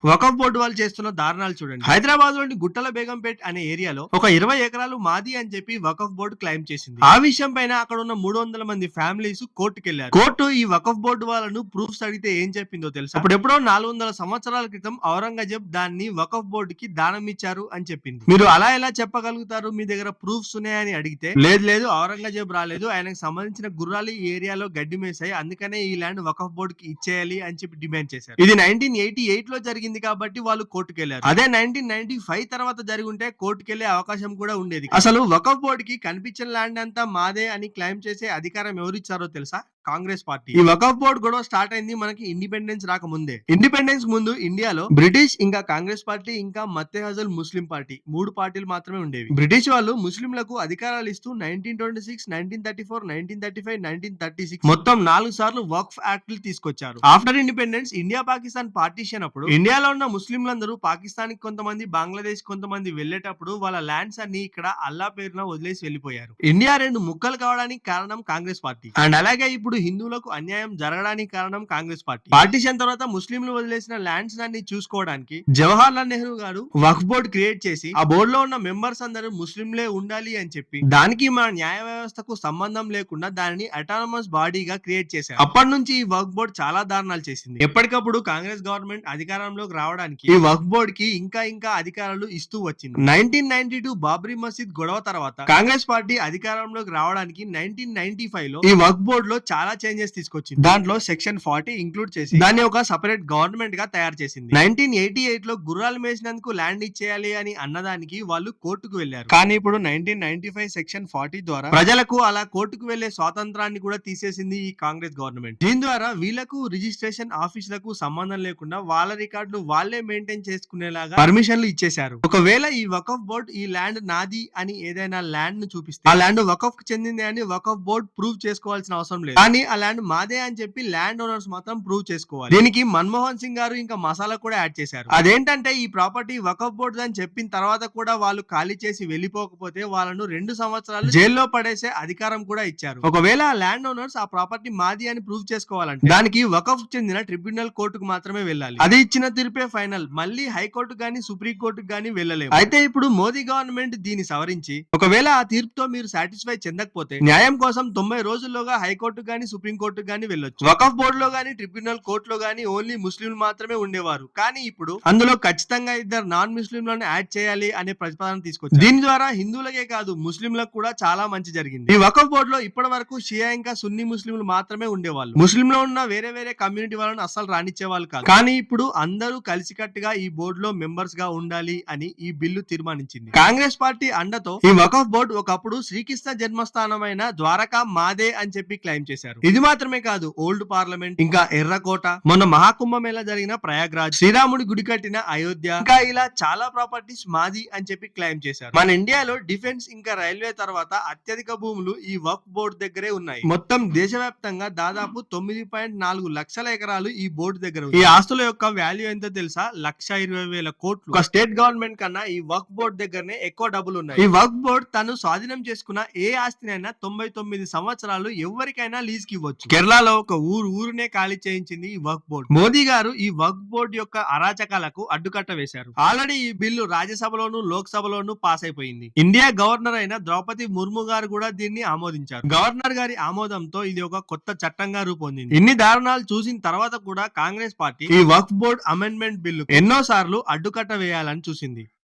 Waqf board వాళ్ళు చేస్తున్న దారుణాలు చూడండి. హైదరాబాద్ లోని గుట్టల బేగంపేట్ అనే ఏరియాలో ఒక 20 ఎకరాలు మాది అని చెప్పి వకఫ్ బోర్డు క్లెయిమ్ చేసింది. ఆ విషయం పైన అక్కడ ఉన్న 300 మంది ఫ్యామిలీస్ కోర్టుకెళ్లారు. కోర్టు ఈ వకఫ్ బోర్డు వాళ్ళను ప్రూఫ్స్ అడిగితే ఏం చెప్పిందో తెలుసా? అప్పుడెప్పుడో 400 సంవత్సరాల క్రితం ఔరంగజేబ్ దాన్ని వకఫ్ బోర్డు కి దానం ఇచ్చారు అని చెప్పింది. మీరు అలా ఎలా చెప్పగలుగుతారు? మీ దగ్గర ప్రూఫ్స్ ఉన్నాయని అడిగితే లేదు ఔరంగజేబ్ రాలేదు, ఆయనకు సంబంధించిన గుర్రాలు ఈ ఏరియాలో గడ్డి మేసాయి, అందుకనే ఈ ల్యాండ్ వకఫ్ బోర్డు కి ఇచ్చేయాలి అని చెప్పి డిమాండ్ చేశారు. ఇది 1988 లో జరిగింది కాబట్టి వాళ్ళు కోర్టుకెళ్లారు. అదే 1995 తర్వాత జరిగి ఉంటే కోర్టుకెళ్లే అవకాశం కూడా ఉండేది. అసలు వకఫ్ బోర్డు కి కనిపించిన ల్యాండ్ అంతా మాదే అని క్లెయిమ్ చేసే అధికారం ఎవరిచ్చారో తెలుసా? కాంగ్రెస్ పార్టీ. ఈ వకఫ్ బోర్డు గొడవ స్టార్ట్ అయింది మనకి ఇండిపెండెన్స్ రాకముందే. ఇండిపెండెన్స్ ముందు ఇండియాలో బ్రిటిష్, ఇంకా కాంగ్రెస్ పార్టీ, ఇంకా మత్తెహజల్ ముస్లిం పార్టీ, 3 పార్టీలు మాత్రమే ఉండేవి. బ్రిటిష్ వాళ్ళు ముస్లింలకు అధికారాలు ఇస్తూ 1926, 1934, 1935, 1936 మొత్తం 4 సార్లు వక్ఫ్ యాక్ట్లు తీసుకొచ్చారు. After independence India Pakistan partition అప్పుడు ఇండియాలో ఉన్న ముస్లింలందరూ పాకిస్తాన్ కి కొంతమంది, బంగ్లాదేశ్ కొంతమంది వెళ్లేటప్పుడు వాళ్ళ ల్యాండ్స్ అన్ని ఇక్కడ అల్లా పేరున వదిలేసి వెళ్లిపోయారు. ఇండియా 2 ముక్కలు కావడానికి కారణం కాంగ్రెస్ పార్టీ. అండ్ అలాగే ఇప్పుడు హిందువులకు అన్యాయం జరగడానికి కారణం కాంగ్రెస్ పార్టీ. పార్టీషన్ తర్వాత ముస్లింలు వదిలేసిన ల్యాండ్స్ అన్ని చూసుకోవడానికి జవహర్ లాల్ నెహ్రూ గారు వక్ఫ్ బోర్డు క్రియేట్ చేసి ఆ బోర్డు లో ఉన్న మెంబర్స్ అందరూ ముస్లింలే ఉండాలి అని చెప్పి దానికి మన న్యాయ వ్యవస్థకు సంబంధం లేకుండా దానిని అటానమస్ బాడీగా క్రియేట్ చేశారు. అప్పటి నుంచి ఈ వక్ఫ్ బోర్డు చాలా దారుణాలు చేసింది. ఎప్పటికప్పుడు కాంగ్రెస్ గవర్నమెంట్ అధికారంలోకి రావడానికి ఈ వక్ఫ్ బోర్డు కి ఇంకా అధికారాలు ఇస్తూ వచ్చింది. 1992 బాబ్రీ మసీద్ గొడవ తర్వాత కాంగ్రెస్ పార్టీ అధికారంలోకి రావడానికి 1995 లో ఈ వక్ఫ్ బోర్డు లో చాలా చేంజెస్ తీసుకొచ్చింది. దాంట్లో సెక్షన్ 40 ఇంక్లూడ్ చేసి దాన్ని ఒక సెపరేట్ గవర్నమెంట్ గా తయారు చేసింది. 1988 లో గుర్రాలు మేసినందుకు ల్యాండ్ ఇచ్చేయాలి అని అన్నదానికి వాళ్ళు కోర్టుకు వెళ్లారు. కానీ ఇప్పుడు 1995 సెక్షన్ 40 ద్వారా ప్రజలకు అలా కోర్టుకు వెళ్లే స్వాతంత్రాన్ని కూడా తీసేసింది ఈ కాంగ్రెస్ గవర్నమెంట్. దీని ద్వారా వీళ్లకు రిజిస్ట్రేషన్ ఆఫీసులకు సంబంధం లేకుండా వాళ్ళ రికార్డులు వాళ్ళే మెయింటైన్ చేసుకునేలాగా పర్మిషన్లు ఇచ్చేశారు. ఒకవేళ ఈ వకఫ్ బోర్డు ఈ ల్యాండ్ నాది అని ఏదైనా ల్యాండ్ ను చూపిస్తే ఆ ల్యాండ్ వకఫ్ కు చెందింది అని వకఫ్ బోర్డు ప్రూవ్ చేసుకోవాల్సిన అవసరం లేదు. కానీ ఆ ల్యాండ్ మాదే అని చెప్పి ల్యాండ్ ఓనర్స్ మాత్రం ప్రూవ్ చేసుకోవాలి. దీనికి మన్మోహన్ సింగ్ గారు ఇంకా మసాలా కూడా యాడ్ చేశారు. అదేంటంటే ఈ ప్రాపర్టీ వకఫ్ బోర్డు అని చెప్పిన తర్వాత కూడా వాళ్ళు ఖాళీ చేసి వెళ్లిపోకపోతే వాళ్ళను 2 సంవత్సరాలు జైల్లో పడేసే అధికారం కూడా ఇచ్చారు. ఒకవేళ ఆ ల్యాండ్ ఓనర్స్ ఆ ప్రాపర్టీ మాది అని ప్రూవ్ చేసుకోవాలంటే దానికి వకఫ్ చెందిన ట్రిబ్యునల్ కోర్టుకు మాత్రమే వెళ్ళాలి. అది ఇచ్చిన తీర్పే ఫైనల్. మళ్ళీ హైకోర్టు గానీ సుప్రీం కోర్టుకు గానీ వెళ్ళలేము. అయితే ఇప్పుడు మోదీ గవర్నమెంట్ దీన్ని సవరించి ఒకవేళ ఆ తీర్పుతో మీరు సాటిస్ఫై చెందకపోతే న్యాయం కోసం 90 రోజుల్లోగా హైకోర్టు గానీ సుప్రీం కోర్టు గానీ వెళ్ళొచ్చు. వకఫ్ బోర్డు లో గానీ ట్రిబ్యునల్ కోర్టులో గానీ ఓన్లీ ముస్లింలు మాత్రమే ఉండేవారు. కానీ ఇప్పుడు అందులో ఖచ్చితంగా 2 నాన్ ముస్లింలను యాడ్ చేయాలి అనే ప్రతిపాదన తీసుకొచ్చారు. దీని ద్వారా హిందువులకే కాదు ముస్లింలకు కూడా చాలా మంచి జరిగింది. ఈ వకఫ్ బోర్డు లో ఇప్పటి వరకు షియా ఇంకా సున్నీ ముస్లింలు మాత్రమే ఉండేవాళ్ళు. ముస్లింలో ఉన్న వేరే కమ్యూనిటీ వాళ్ళని అసలు రానిచ్చే వాళ్ళు కాదు. కానీ ఇప్పుడు అందరూ కలిసికట్టుగా ఈ బోర్డు లో మెంబర్స్ గా ఉండాలి అని ఈ బిల్లు తీర్మానించింది. కాంగ్రెస్ పార్టీ అండతో ఈ వకఫ్ బోర్డు ఒకప్పుడు శ్రీకృష్ణ జన్మస్థానమైన ద్వారకా మాదే అని చెప్పి క్లెయిమ్ చేశారు. ఇది మాత్రమే కాదు, ఓల్డ్ పార్లమెంట్, ఇంకా ఎర్రకోట, మొన్న మహాకుంభమేళా జరిగిన ప్రయాగ్రాజ్, శ్రీరాముడి గుడి కట్టిన అయోధ్య, ఇంకా ఇలా చాలా ప్రాపర్టీస్ మాది అని చెప్పి క్లెయిమ్ చేశారు. మన ఇండియాలో డిఫెన్స్ ఇంకా రైల్వే తర్వాత అత్యధిక భూములు ఈ వక్ఫ్ బోర్డు దగ్గరే ఉన్నాయి. మొత్తం దేశవ్యాప్తంగా దాదాపు 9.4 లక్షల ఎకరాలు ఈ బోర్డు దగ్గర ఉంది. ఈ ఆస్తుల యొక్క వాల్యూ ఎంతో తెలుసా? 1,20,000 కోట్లు. ఒక స్టేట్ గవర్నమెంట్ కన్నా ఈ వక్ఫ్ బోర్డు దగ్గరనే ఎక్కువ డబ్బులు ఉన్నాయి. ఈ వక్ఫ్ బోర్డు తను స్వాధీనం చేసుకున్న ఏ ఆస్తినైనా 99 సంవత్సరాలు ఎవరికైనా లీజ్ కి ఇవ్వచ్చు. కేరళలో ఒక ఊరునే ఖాళీ చేయించింది ఈ వక్ఫ్ బోర్డు. మోదీ గారు ఈ వక్ఫ్ బోర్డు యొక్క అరాచకాలకు అడ్డుకట్ట వేశారు. ఆల్రెడీ ఈ బిల్లు రాజ్యసభలోను లోక్సభలోను పాస్ అయిపోయింది. ఇండియా గవర్నర్ అయిన ద్రౌపది ముర్ము గారు కూడా దీన్ని ఆమోదించారు. గవర్నర్ గారి ఆమోదంతో ఇది ఒక కొత్త చట్టంగా రూపొందింది. ఇన్ని దారుణాలు చూసిన తర్వాత కూడా కాంగ్రెస్ పార్టీ ఈ వక్ఫ్ బోర్డు అమెండ్మెంట్ బిల్లు ఎన్నోసార్లు అడ్డుకట్ట వేయాలని చూసింది.